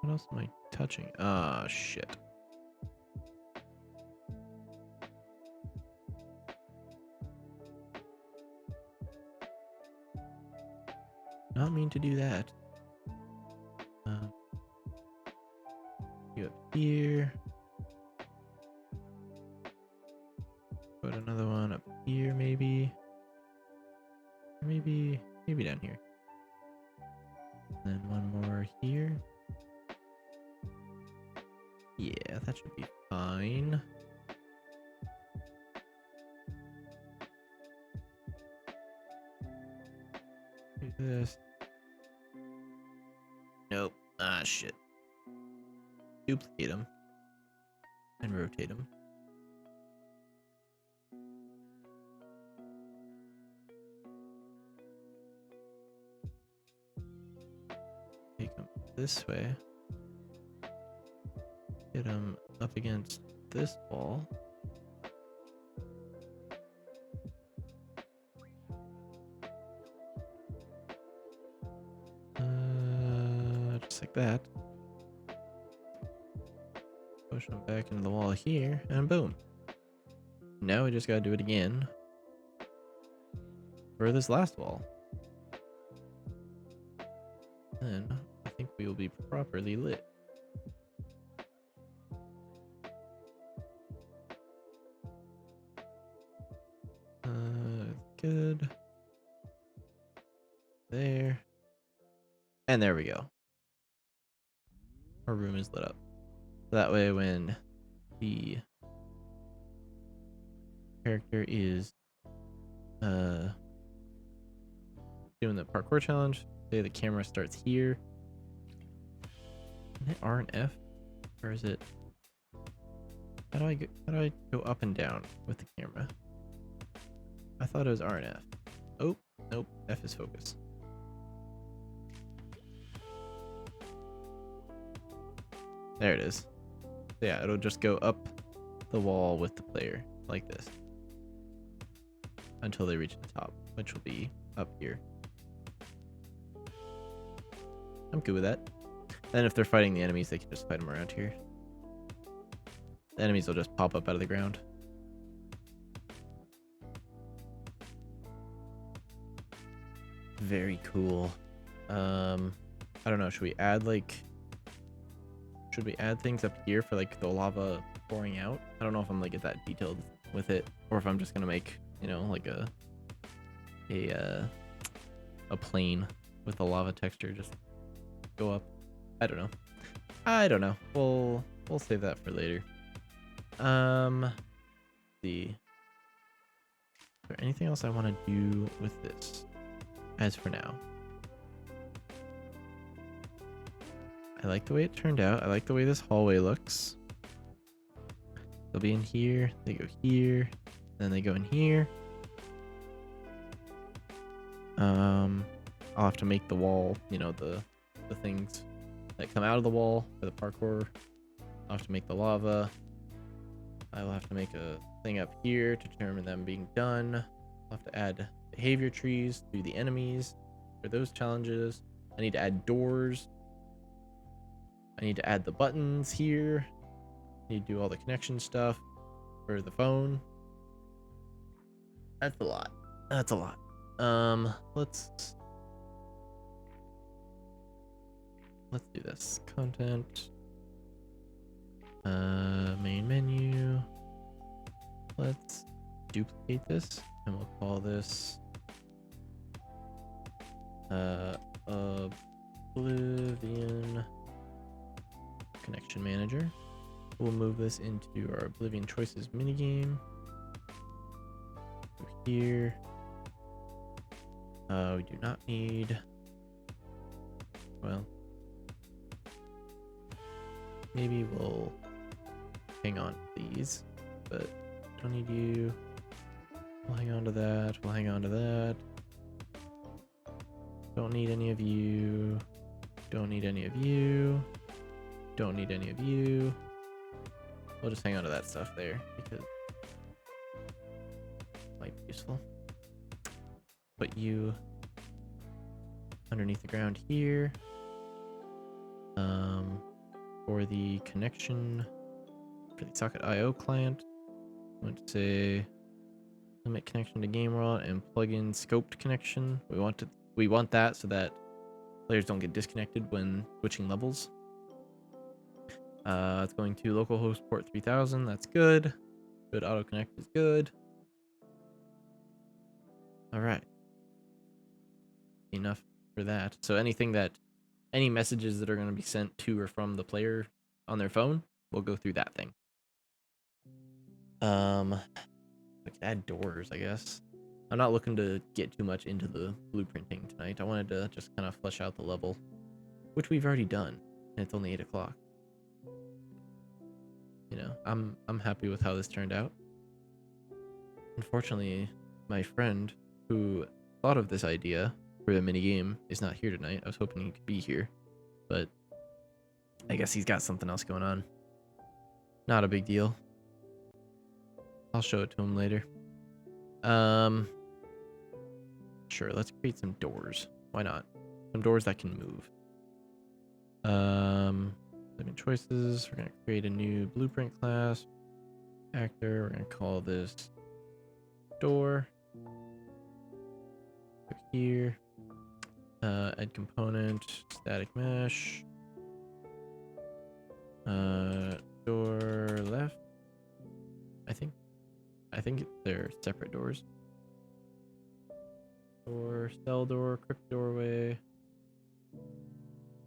[SPEAKER 1] What else am I touching? Ah, shit. Not mean to do that. You up here. Put another one up here, maybe. Maybe down here. And then one more here. Yeah, that should be fine. Do this. Nope. Ah, shit. Duplicate them. And rotate them. Take them this way. Get them up against this wall. Just like that. Push them back into the wall here, and boom. Now we just gotta do it again. for this last wall. Then I think we will be properly lit. Good. There. And there we go. Our room is lit up. That way when the character is doing the parkour challenge, say the camera starts here. Is it R and F? Or is it how do I go up and down with the camera? I thought it was R and F. Oh, nope, F is focus. There it is. So yeah, it'll just go up the wall with the player like this until they reach the top, which will be up here. I'm good with that. And if they're fighting the enemies, they can just fight them around here. The enemies will just pop up out of the ground. Very cool. I don't know, should we add things up here for like the lava pouring out? I don't know if I'm like that detailed with it, or if I'm just gonna make, you know, like a plane with the lava texture just go up. I don't know. We'll save that for later. Let's see. Is there anything else I want to do with this? As for now, I like the way it turned out. I like the way this hallway looks. They'll be in here. They go here. Then they go in here. I'll have to make the wall, you know, the things that come out of the wall for the parkour. I'll have to make the lava. I will have to make a thing up here to determine them being done. I'll have to add behavior trees to the enemies for those challenges. I need to add doors. I need to add the buttons here. I need to do all the connection stuff for the phone. That's a lot. That's a lot. Let's do this. Content. Main menu. Let's duplicate this and we'll call this Oblivion Connection Manager. We'll move this into our Oblivion Choices minigame. Go here. We do not need, well, maybe we'll hang on to these, but don't need you. We'll hang on to that. We'll hang on to that. Don't need any of you. Don't need any of you. Don't need any of you. We'll just hang on to that stuff there because it might be useful. Put you underneath the ground here. For the connection for the Socket IO client, I'm going to say limit connection to game world and plug in scoped connection. We want that so that players don't get disconnected when switching levels. It's going to localhost port 3000. That's good. Good auto connect is good. All right. Enough for that. So any messages that are going to be sent to or from the player on their phone will go through that thing. We can add doors, I guess. I'm not looking to get too much into the blueprinting tonight. I wanted to just kind of flesh out the level, which we've already done, and it's only 8 o'clock. You know, I'm happy with how this turned out. Unfortunately, my friend who thought of this idea for the minigame is not here tonight. I was hoping he could be here, but I guess he's got something else going on. Not a big deal. I'll show it to him later. Sure, let's create some doors. Why not? Some doors that can move. Living choices. We're gonna create a new blueprint class. Actor. We're gonna call this door. Go here. Add component, static mesh. Door left. I think they're separate doors. Door, cell door, crypt doorway.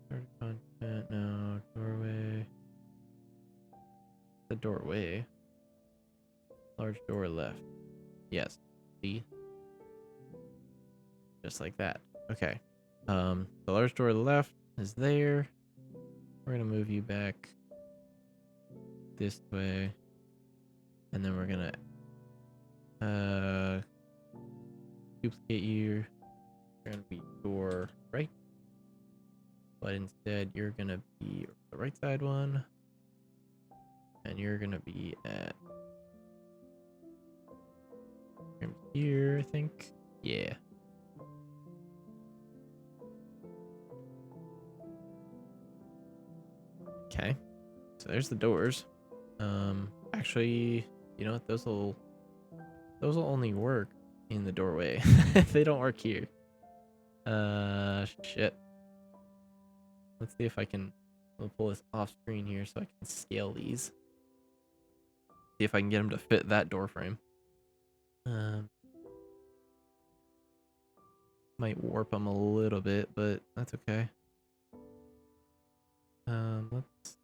[SPEAKER 1] Start content, no, doorway. The doorway. Large door left. Yes. See? Just like that. Okay. The large door left is there. We're gonna move you back this way. And then we're gonna duplicate you. You're gonna be door right. But instead you're gonna be the right side one. And you're gonna be at here, I think. Yeah. Okay. So there's the doors. Actually, you know what? Those will only work in the doorway. They don't work here. Shit. Let's see if I can pull this off screen here so I can scale these. See if I can get them to fit that door frame. Might warp them a little bit, but that's okay. Let's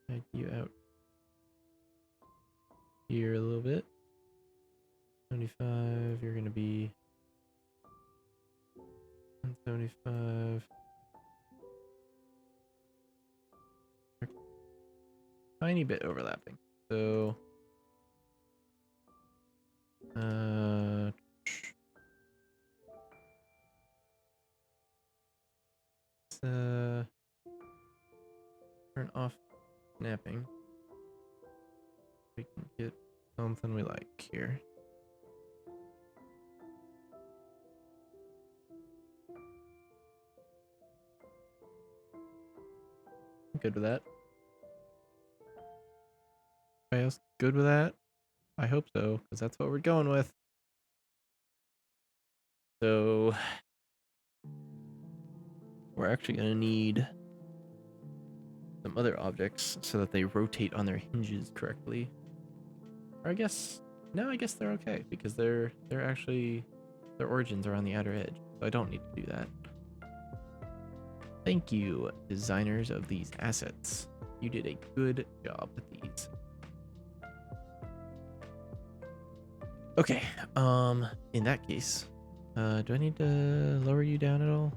[SPEAKER 1] drag you out here a little bit. 75, you're gonna be 175. Tiny bit overlapping. So turn off snapping. We can get something we like here. I'm good with that. Everybody else good with that? I hope so, because that's what we're going with. So we're actually gonna need some other objects so that they rotate on their hinges correctly. Or I guess they're okay because they're actually, their origins are on the outer edge, so I don't need to do that. Thank you, designers of these assets. You did a good job with these. Okay, in that case, do I need to lower you down at all?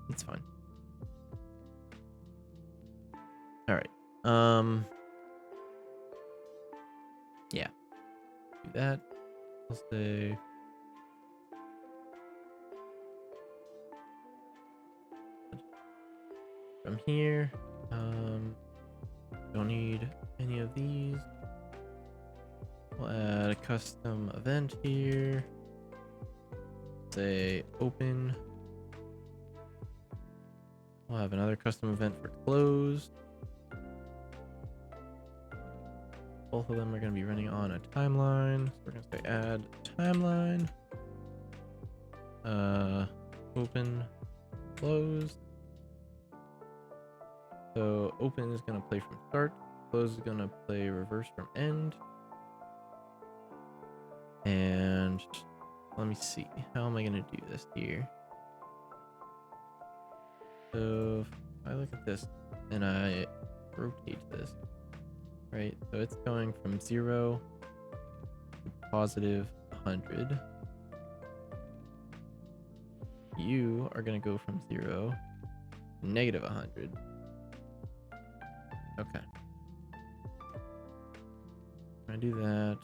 [SPEAKER 1] It's fine. All right. Yeah. Do that. I'll say from here. Don't need any of these. We'll add a custom event here. Say open. We'll have another custom event for closed. Both of them are going to be running on a timeline. So we're going to say add timeline. Open, close. So open is going to play from start. Close is going to play reverse from end. And let me see. How am I going to do this here? So if I look at this and I rotate this, right? So it's going from 0 to positive 100. You are going to go from 0 to negative 100. Okay. I do that.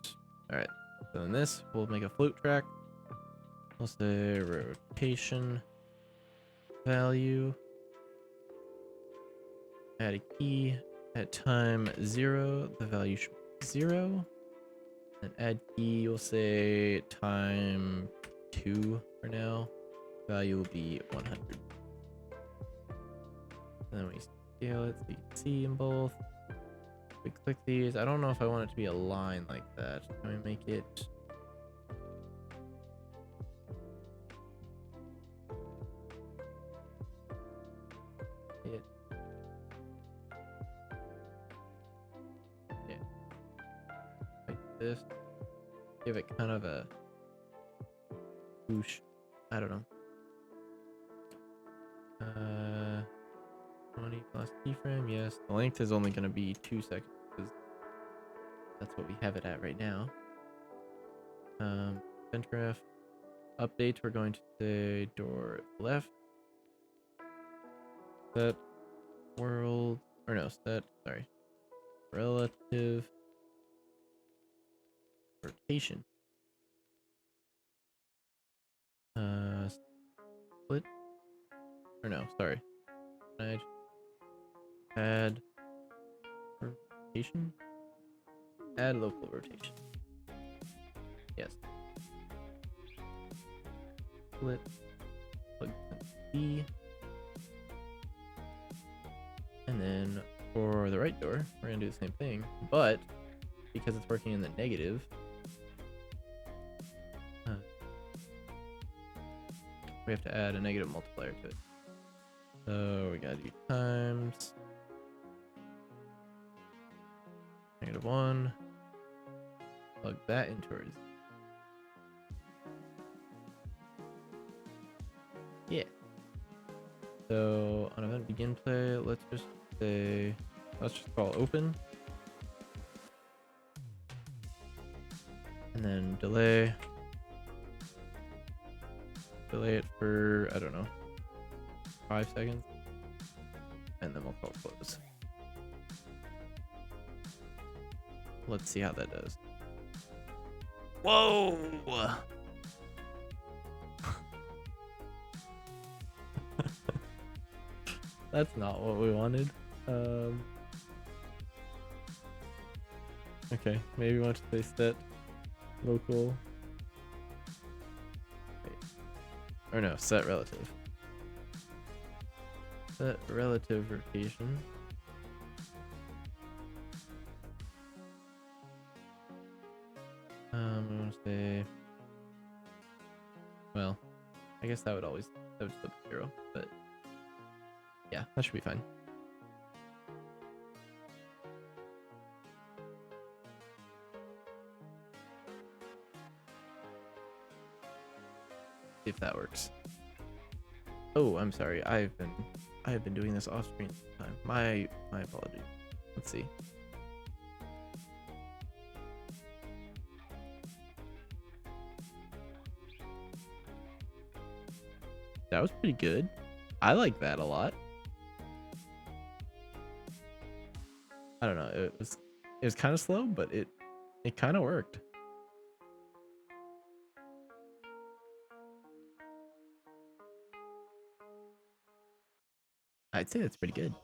[SPEAKER 1] All right. So in this, we'll make a float track. We'll say rotation value. Add a key. At time 0, the value should be 0. And add key, we'll say time 2 for now. Value will be 100. And then we scale it so you can see them both. We click these. I don't know if I want it to be a line like that. Can we make it? Yeah. Like this. Give it kind of a whoosh. I don't know. 20 plus keyframe, yes. The length is only going to be 2 seconds because that's what we have it at right now. Event graph update. We're going to say door left. Set world, or no, set, sorry, relative rotation. Split, or no, sorry. Can I add rotation? Add local rotation. Yes. Split, plug B. And then for the right door, we're gonna do the same thing, but because it's working in the negative, we have to add a negative multiplier to it. So we gotta do times -1. Plug that into ours. Yeah. So on event begin play, let's just call open. And then delay it for, I don't know, 5 seconds. And then we'll call close. Let's see how that does. Whoa! That's not what we wanted. Okay, maybe we want to say set local. Wait. Or no, set relative. Set relative rotation. We want to say, well, I guess that would flip 0, but yeah, that should be fine. See if that works. Oh, I'm sorry. I have been doing this off screen this time. My apologies. Let's see. That was pretty good. I like that a lot. I don't know. It was kind of slow, but it kind of worked. I'd say that's pretty good.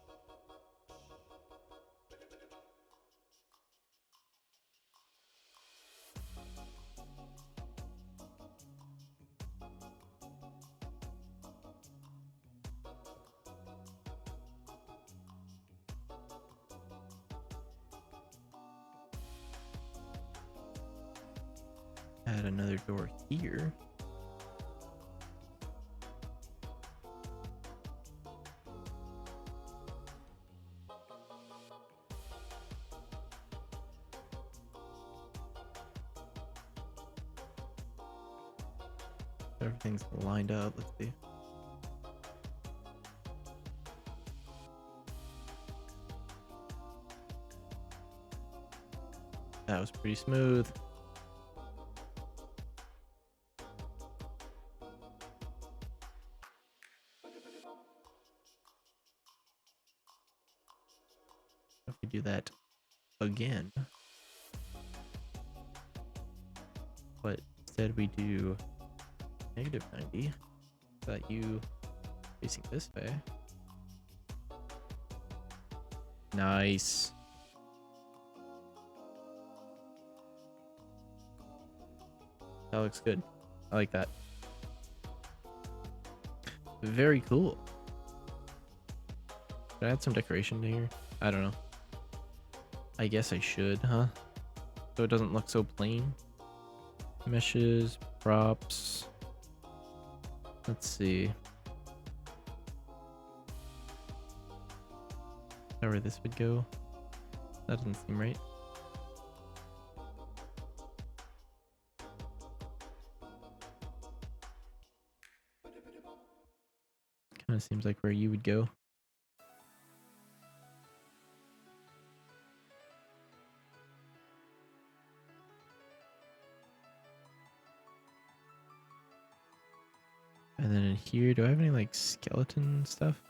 [SPEAKER 1] Add another door here. Everything's lined up. Let's see. That was pretty smooth. If we do that again, but instead we do -90, that you facing this way. Nice. That looks good. I like that. Very cool. Should I add some decoration to here? I don't know. I guess I should, huh? So it doesn't look so plain. Meshes, props. Let's see. Is that where this would go? That doesn't seem right. Kind of seems like where you would go. And then in here, do I have any like skeleton stuff?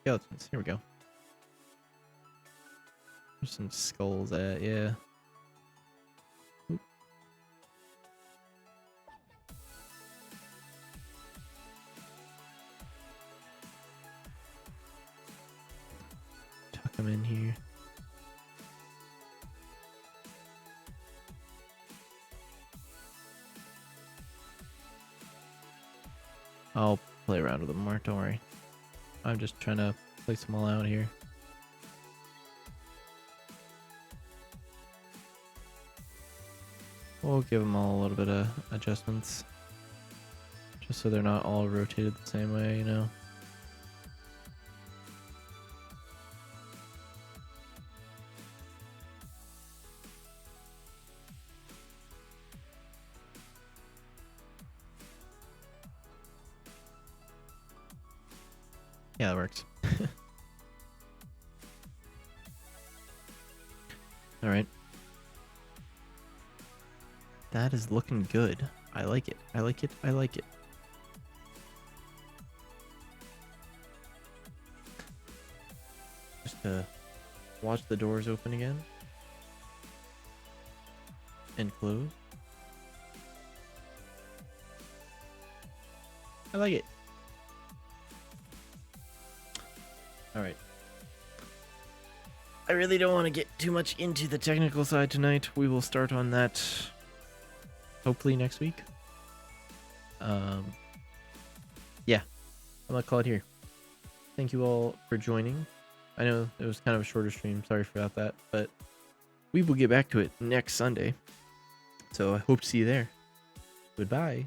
[SPEAKER 1] Skeletons, here we go. There's some skulls at, yeah. Oop. Tuck them in here. I'll play around with them more, don't worry. I'm just trying to place them all out here. We'll give them all a little bit of adjustments. Just so they're not all rotated the same way, you know? Yeah, that works. All right. That is looking good. I like it. I like it. I like it. Just watch the doors open again. And close. I like it. All right. I really don't want to get too much into the technical side tonight. We will start on that hopefully next week. Yeah, I'm gonna call it here. Thank you all for joining. I know it was kind of a shorter stream. Sorry about that, but we will get back to it next Sunday. So I hope to see you there. Goodbye.